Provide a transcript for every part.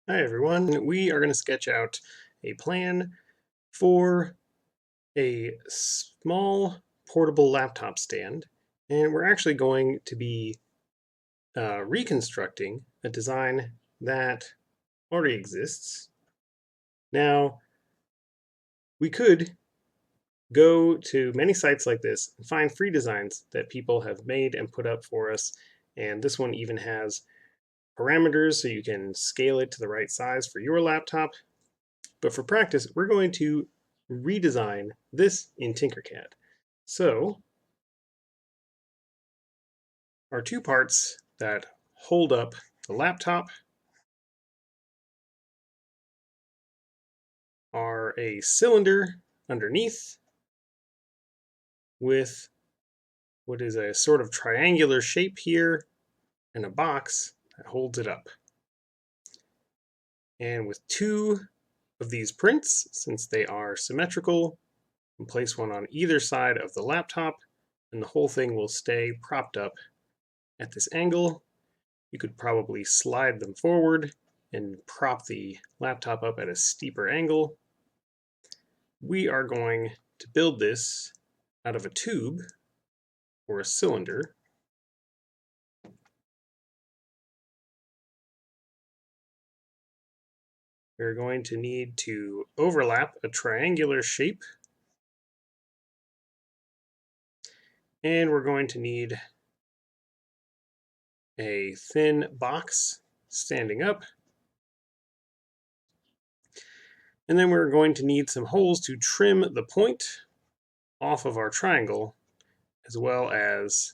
Hi everyone, we are going to sketch out a plan for a small portable laptop stand, and we're actually going to be reconstructing a design that already exists. Now, we could go to many sites like this and find free designs that people have made and put up for us, and this one even has parameters so you can scale it to the right size for your laptop. But for practice, we're going to redesign this in TinkerCAD. So our two parts that hold up the laptop are a cylinder underneath with what is a sort of triangular shape here and a box that holds it up. And with two of these prints, since they are symmetrical, we'll place one on either side of the laptop, and the whole thing will stay propped up at this angle. You could probably slide them forward and prop the laptop up at a steeper angle. We are going to build this out of a tube or a cylinder. We're going to need to overlap a triangular shape, and we're going to need a thin box standing up. And then we're going to need some holes to trim the point off of our triangle, as well as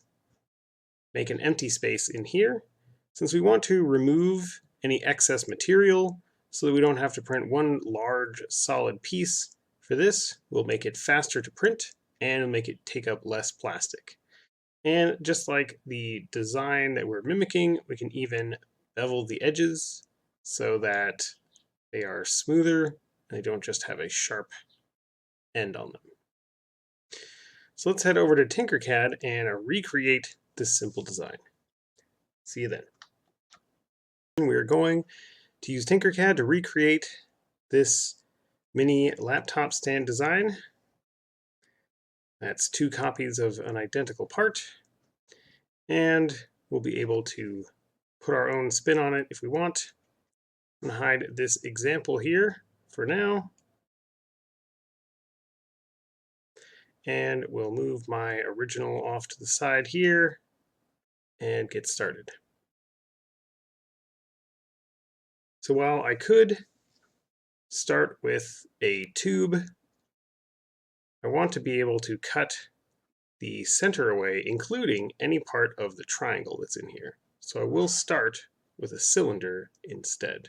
make an empty space in here, since we want to remove any excess material so that we don't have to print one large solid piece. For this, we'll make it faster to print and make it take up less plastic. And just like the design that we're mimicking, we can even bevel the edges so that they are smoother and they don't just have a sharp end on them. So let's head over to TinkerCAD and recreate this simple design. See you then. We're going to use TinkerCAD to recreate this mini laptop stand design. That's two copies of an identical part, and we'll be able to put our own spin on it if we want. I'm going to hide this example here for now, and we'll move my original off to the side here and get started. So while I could start with a tube, I want to be able to cut the center away, including any part of the triangle that's in here. So I will start with a cylinder instead.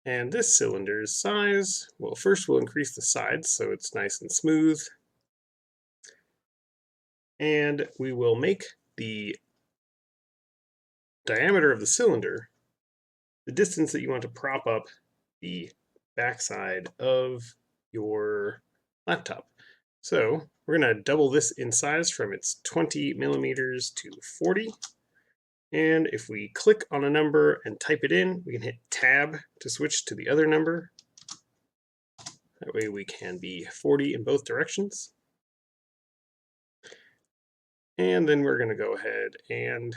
And this cylinder's size, well, first we'll increase the sides so it's nice and smooth. And we will make the diameter of the cylinder the distance that you want to prop up the backside of your laptop. So we're going to double this in size from its 20 millimeters to 40. And if we click on a number and type it in, we can hit Tab to switch to the other number. That way we can be 40 in both directions. And then we're going to go ahead and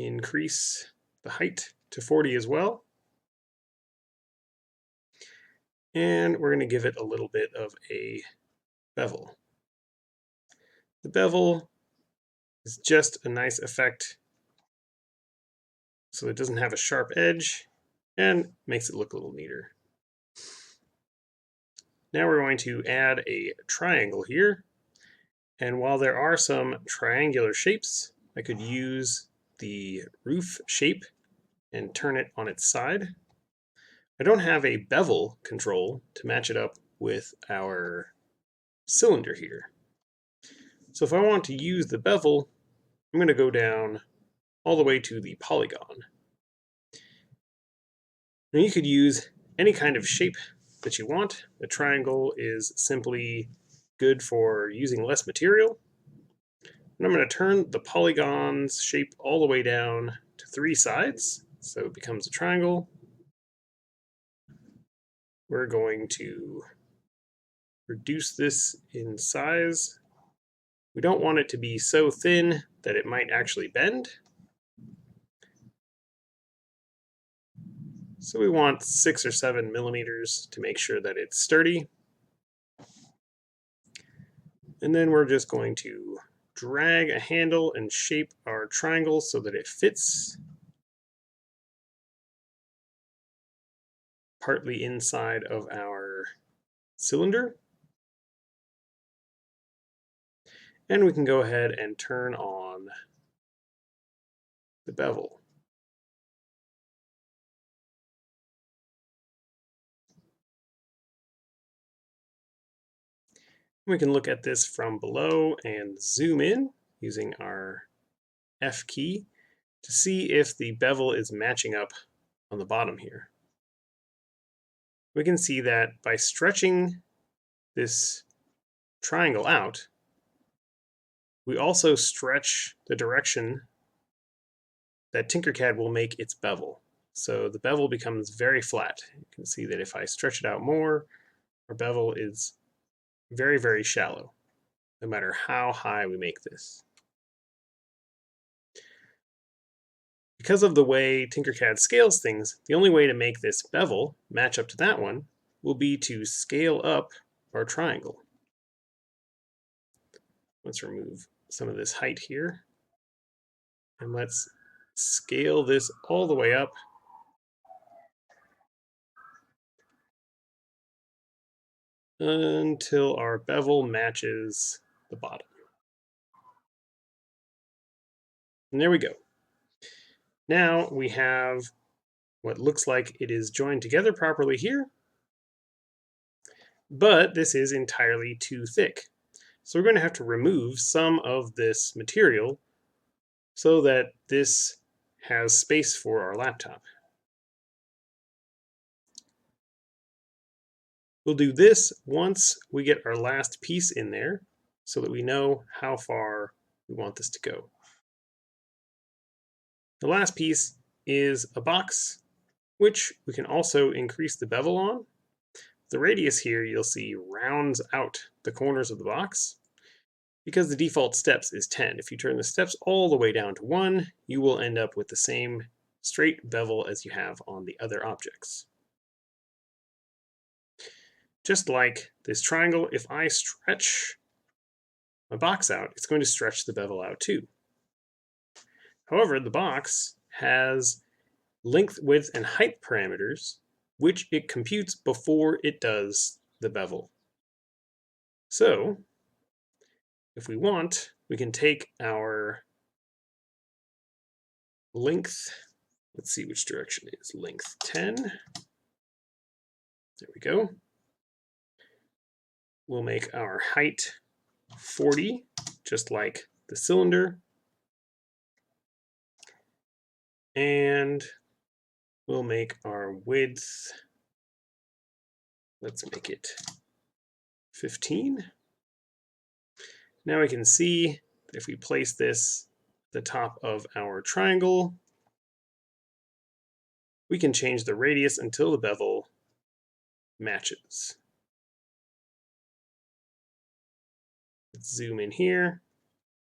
increase the height to 40 as well. And we're going to give it a little bit of a bevel. The bevel is just a nice effect so it doesn't have a sharp edge and makes it look a little neater. Now we're going to add a triangle here. And while there are some triangular shapes, I could use the roof shape and turn it on its side. I don't have a bevel control to match it up with our cylinder here. So if I want to use the bevel, I'm going to go down all the way to the polygon. Now you could use any kind of shape that you want. The triangle is simply good for using less material. And I'm going to turn the polygon's shape all the way down to 3 sides, so it becomes a triangle. We're going to reduce this in size. We don't want it to be so thin that it might actually bend. So we want 6 or 7 millimeters to make sure that it's sturdy. And then we're just going to drag a handle and shape our triangle so that it fits partly inside of our cylinder. And we can go ahead and turn on the bevel. We can look at this from below and zoom in using our F key to see if the bevel is matching up on the bottom here. We can see that by stretching this triangle out, we also stretch the direction that TinkerCAD will make its bevel. So the bevel becomes very flat. You can see that if I stretch it out more, our bevel is very, very shallow, no matter how high we make this. Because of the way TinkerCAD scales things, the only way to make this bevel match up to that one will be to scale up our triangle. Let's remove some of this height here. And let's scale this all the way up until our bevel matches the bottom. And there we go. Now we have what looks like it is joined together properly here, but this is entirely too thick. So we're going to have to remove some of this material so that this has space for our laptop. We'll do this once we get our last piece in there so that we know how far we want this to go. The last piece is a box, which we can also increase the bevel on. The radius here, you'll see, rounds out the corners of the box because the default steps is 10. If you turn the steps all the way down to 1, you will end up with the same straight bevel as you have on the other objects. Just like this triangle, if I stretch my box out, it's going to stretch the bevel out too. However, the box has length, width, and height parameters, which it computes before it does the bevel. So, if we want, we can take our length, let's see which direction it is, length 10. There we go. We'll make our height 40, just like the cylinder. And we'll make our width, let's make it 15. Now we can see that if we place this at the top of our triangle, we can change the radius until the bevel matches. Let's zoom in here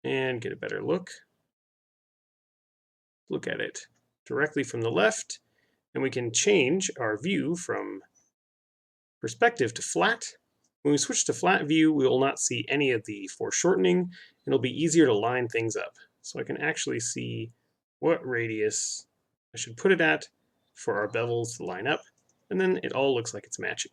and get a better look. Look at it directly from the left, and we can change our view from perspective to flat. When we switch to flat view, we will not see any of the foreshortening, and it'll be easier to line things up. So I can actually see what radius I should put it at for our bevels to line up, and then it all looks like it's matching.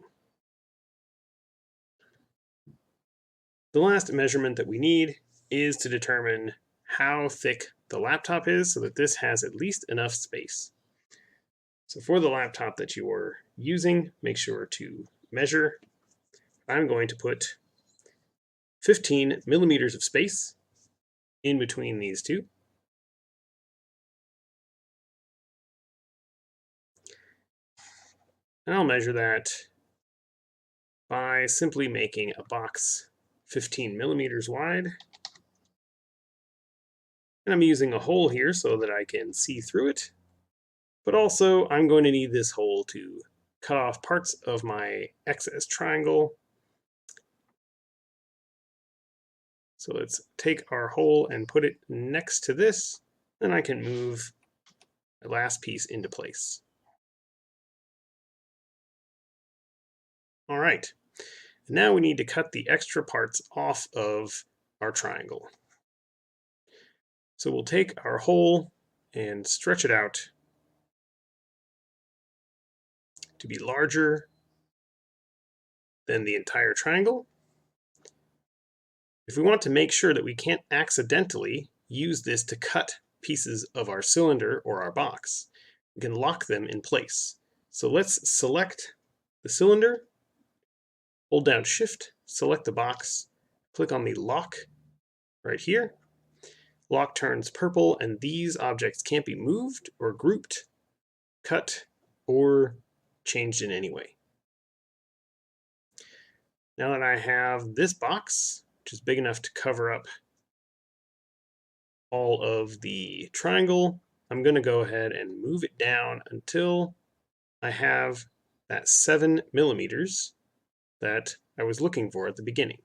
The last measurement that we need is to determine how thick the laptop is so that this has at least enough space. So for the laptop that you are using, make sure to measure. I'm going to put 15 millimeters of space in between these two. And I'll measure that by simply making a box 15 millimeters wide And I'm using a hole here so that I can see through it. But also, I'm going to need this hole to cut off parts of my excess triangle. So let's take our hole and put it next to this. Then I can move the last piece into place. All right. Now we need to cut the extra parts off of our triangle. So we'll take our hole and stretch it out to be larger than the entire triangle. If we want to make sure that we can't accidentally use this to cut pieces of our cylinder or our box, we can lock them in place. So let's select the cylinder, hold down Shift, select the box, click on the lock right here. Lock turns purple, and these objects can't be moved or grouped, cut, or changed in any way. Now that I have this box, which is big enough to cover up all of the triangle, I'm going to go ahead and move it down until I have that 7 millimeters that I was looking for at the beginning.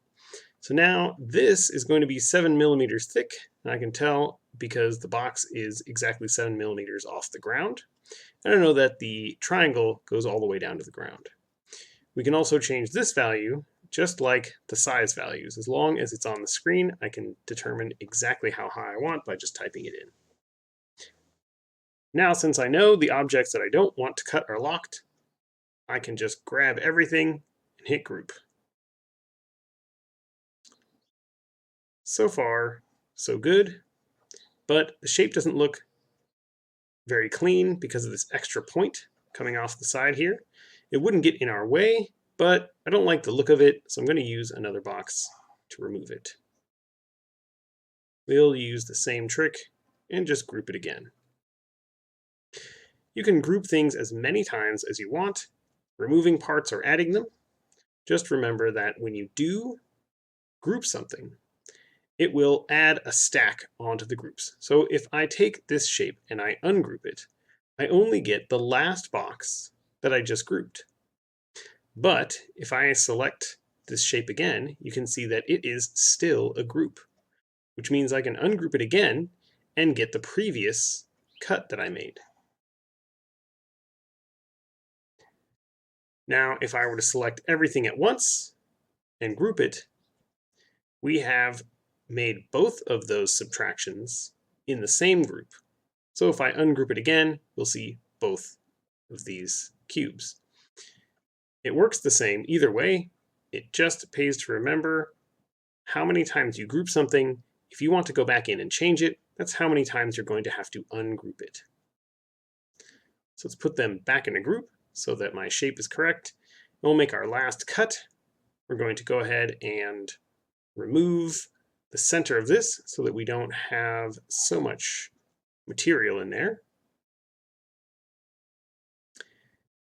So now this is going to be 7 millimeters thick, and I can tell because the box is exactly 7 millimeters off the ground. And I know that the triangle goes all the way down to the ground. We can also change this value just like the size values. As long as it's on the screen, I can determine exactly how high I want by just typing it in. Now, since I know the objects that I don't want to cut are locked, I can just grab everything and hit group. So far, so good, but the shape doesn't look very clean because of this extra point coming off the side here. It wouldn't get in our way, but I don't like the look of it, so I'm going to use another box to remove it. We'll use the same trick and just group it again. You can group things as many times as you want, removing parts or adding them. Just remember that when you do group something, it will add a stack onto the groups. So if I take this shape and I ungroup it, I only get the last box that I just grouped. But if I select this shape again, you can see that it is still a group, which means I can ungroup it again and get the previous cut that I made. Now, if I were to select everything at once and group it, we have made both of those subtractions in the same group. So if I ungroup it again, we'll see both of these cubes. It works the same either way. It just pays to remember how many times you group something. If you want to go back in and change it, that's how many times you're going to have to ungroup it. So let's put them back in a group so that my shape is correct. We'll make our last cut. We're going to go ahead and remove the center of this so that we don't have so much material in there.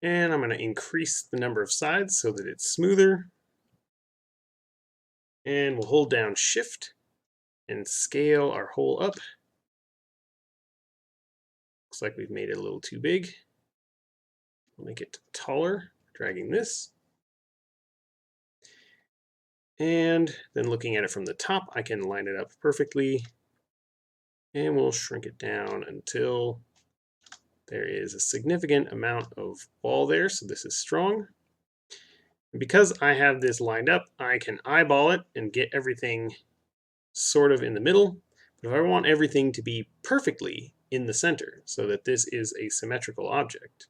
And I'm going to increase the number of sides so that it's smoother. And we'll hold down Shift and scale our hole up. Looks like we've made it a little too big. We'll make it taller, dragging this. And then looking at it from the top, I can line it up perfectly. And we'll shrink it down until there is a significant amount of wall there, so this is strong. And because I have this lined up, I can eyeball it and get everything sort of in the middle. But if I want everything to be perfectly in the center so that this is a symmetrical object,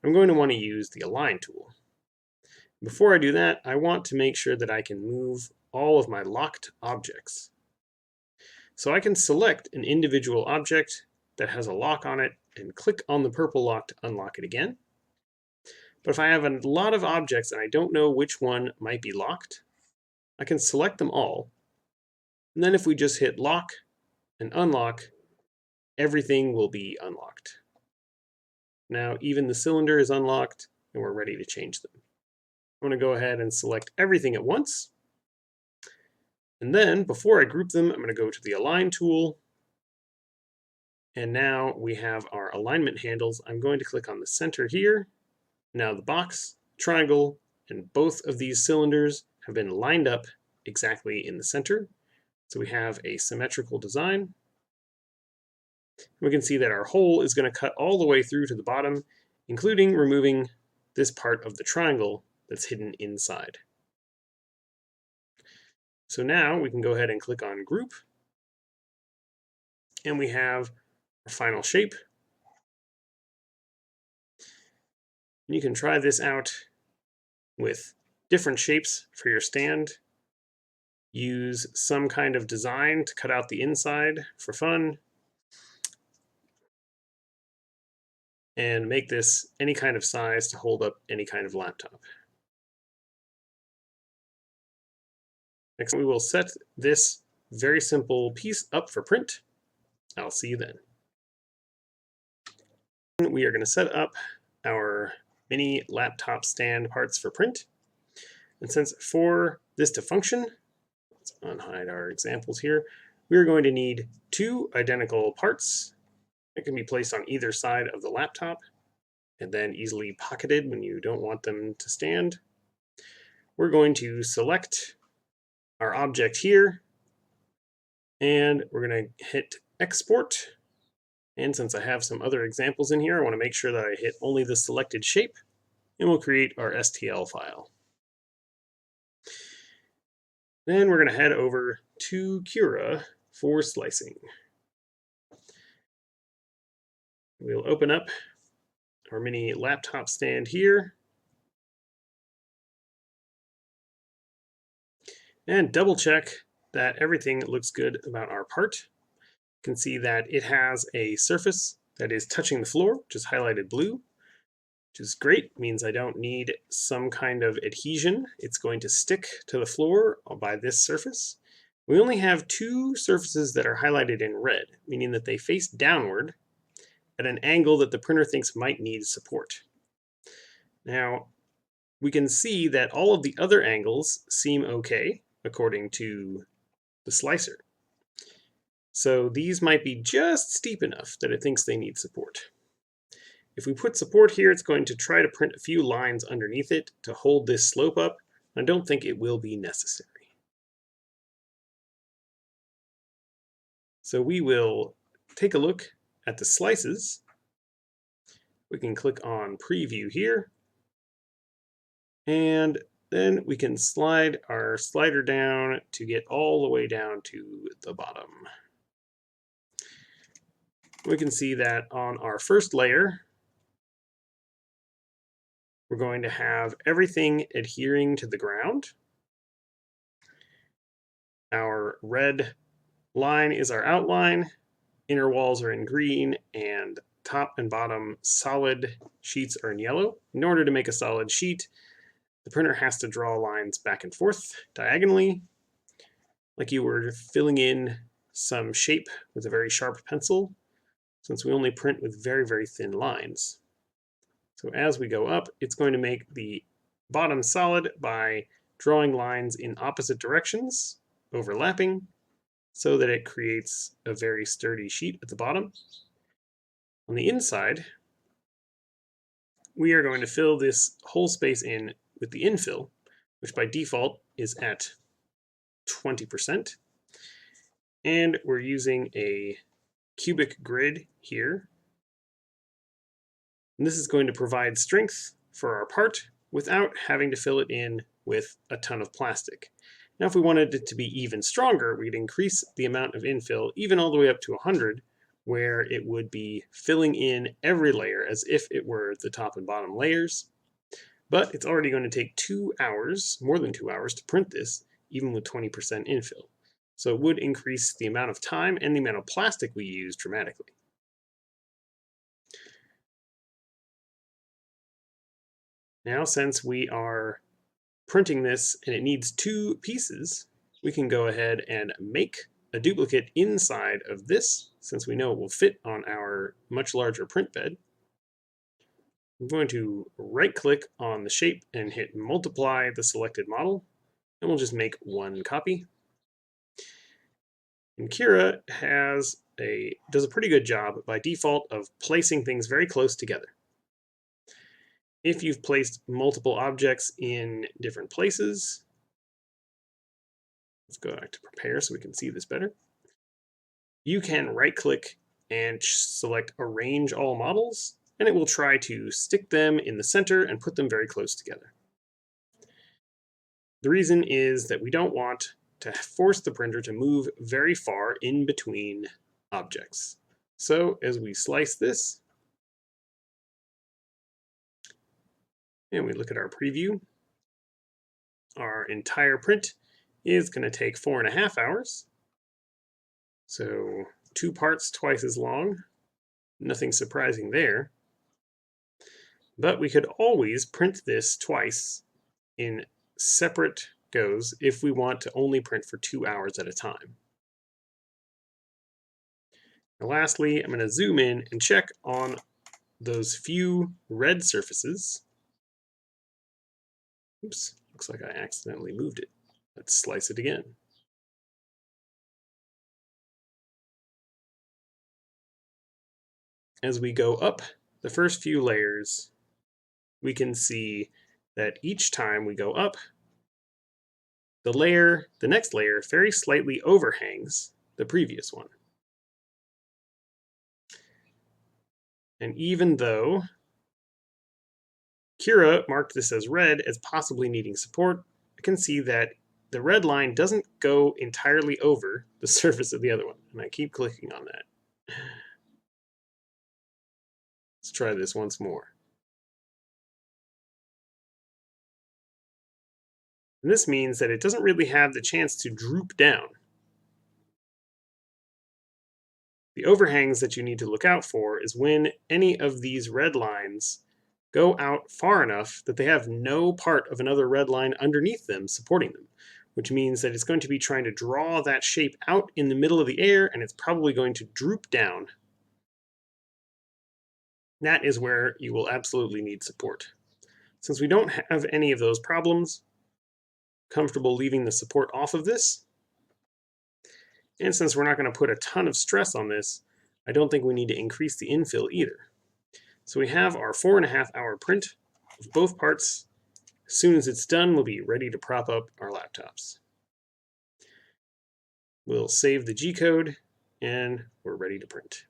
I'm going to want to use the Align tool. Before I do that, I want to make sure that I can move all of my locked objects. So I can select an individual object that has a lock on it and click on the purple lock to unlock it again. But if I have a lot of objects and I don't know which one might be locked, I can select them all. And then if we just hit lock and unlock, everything will be unlocked. Now even the cylinder is unlocked and we're ready to change them. I'm going to go ahead and select everything at once. And then before I group them, I'm going to go to the Align tool And now we have our alignment handles. I'm going to click on the center here. Now the box, triangle, and both of these cylinders have been lined up exactly in the center. So we have a symmetrical design. We can see that our hole is going to cut all the way through to the bottom, including removing this part of the triangle that's hidden inside. So now we can go ahead and click on Group, and we have our final shape. And you can try this out with different shapes for your stand. Use some kind of design to cut out the inside for fun, and make this any kind of size to hold up any kind of laptop. Next, we will set this very simple piece up for print. I'll see you then. We are going to set up our mini laptop stand parts for print. And since for this to function, let's unhide our examples here, we are going to need two identical parts that can be placed on either side of the laptop and then easily pocketed when you don't want them to stand. We're going to select our object here, and we're going to hit export. And since I have some other examples in here, I want to make sure that I hit only the selected shape, and we'll create our STL file. Then we're going to head over to Cura for slicing. We'll open up our mini laptop stand here, and double check that everything looks good about our part. You can see that it has a surface that is touching the floor, which is highlighted blue, which is great. It means I don't need some kind of adhesion. It's going to stick to the floor by this surface. We only have two surfaces that are highlighted in red, meaning that they face downward at an angle that the printer thinks might need support. Now, we can see that all of the other angles seem okay, according to the slicer. So these might be just steep enough that it thinks they need support. If we put support here, it's going to try to print a few lines underneath it to hold this slope up. I don't think it will be necessary. So we will take a look at the slices. We can click on Preview here. And then we can slide our slider down to get all the way down to the bottom. We can see that on our first layer, we're going to have everything adhering to the ground. Our red line is our outline, inner walls are in green, and top and bottom solid sheets are in yellow. In order to make a solid sheet, the printer has to draw lines back and forth diagonally, like you were filling in some shape with a very sharp pencil, since we only print with very, very thin lines. So as we go up, it's going to make the bottom solid by drawing lines in opposite directions, overlapping, so that it creates a very sturdy sheet at the bottom. On the inside, we are going to fill this whole space in with the infill, which by default is at 20%. And we're using a cubic grid here. And this is going to provide strength for our part without having to fill it in with a ton of plastic. Now, if we wanted it to be even stronger, we'd increase the amount of infill even all the way up to 100, where it would be filling in every layer as if it were the top and bottom layers. But it's already going to take 2 hours, more than 2 hours, to print this, even with 20% infill. So it would increase the amount of time and the amount of plastic we use dramatically. Now, since we are printing this and it needs 2 pieces, we can go ahead and make a duplicate inside of this, since we know it will fit on our much larger print bed. I'm going to right-click on the shape and hit multiply the selected model, and we'll just make 1 copy. And Cura has does a pretty good job by default of placing things very close together. If you've placed multiple objects in different places, let's go back to prepare so we can see this better. You can right-click and select Arrange All Models, and it will try to stick them in the center and put them very close together. The reason is that we don't want to force the printer to move very far in between objects. So as we slice this, and we look at our preview, our entire print is going to take 4.5 hours. So 2 parts twice as long. Nothing surprising there. But we could always print this twice in separate goes if we want to only print for 2 hours at a time. And lastly, I'm going to zoom in and check on those few red surfaces. Oops, looks like I accidentally moved it. Let's slice it again. As we go up the first few layers, we can see that each time we go up, the next layer very slightly overhangs the previous one. And even though Cura marked this as red as possibly needing support, I can see that the red line doesn't go entirely over the surface of the other one. And I keep clicking on that. Let's try this once more. And this means that it doesn't really have the chance to droop down. The overhangs that you need to look out for is when any of these red lines go out far enough that they have no part of another red line underneath them supporting them, which means that it's going to be trying to draw that shape out in the middle of the air, and it's probably going to droop down. That is where you will absolutely need support. Since we don't have any of those problems, comfortable leaving the support off of this. And since we're not going to put a ton of stress on this, I don't think we need to increase the infill either. So we have our 4.5 hour print of both parts. As soon as it's done, we'll be ready to prop up our laptops. We'll save the G code, and we're ready to print.